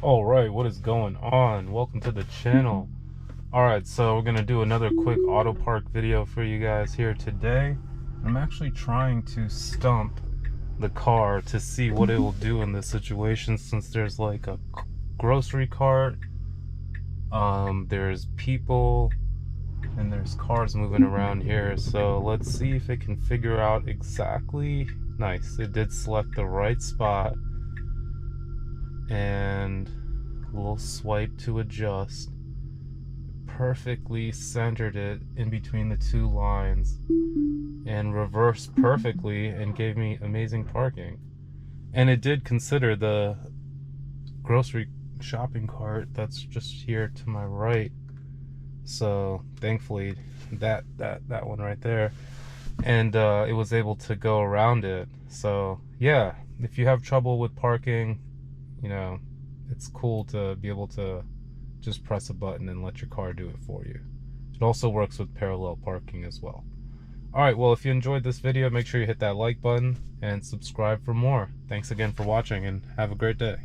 Alright, what is going on? Welcome to the channel. Alright, so we're gonna do another quick auto park video for you guys here today. I'm actually trying to stump the car to see what it will do in this situation, since there's like a grocery cart, there's people, and there's cars moving around here. So let's see if it can figure out exactly. Nice, it did select the right spot, and a little swipe to adjust. Perfectly centered it in between the two lines and reversed perfectly and gave me amazing parking. And it did consider the grocery shopping cart that's just here to my right. So thankfully that one right there, and it was able to go around it. So yeah, if you have trouble with parking, you know, it's cool to be able to just press a button and let your car do it for you. It also works with parallel parking as well. Alright, well, if you enjoyed this video, make sure you hit that like button and subscribe for more. Thanks again for watching, and have a great day.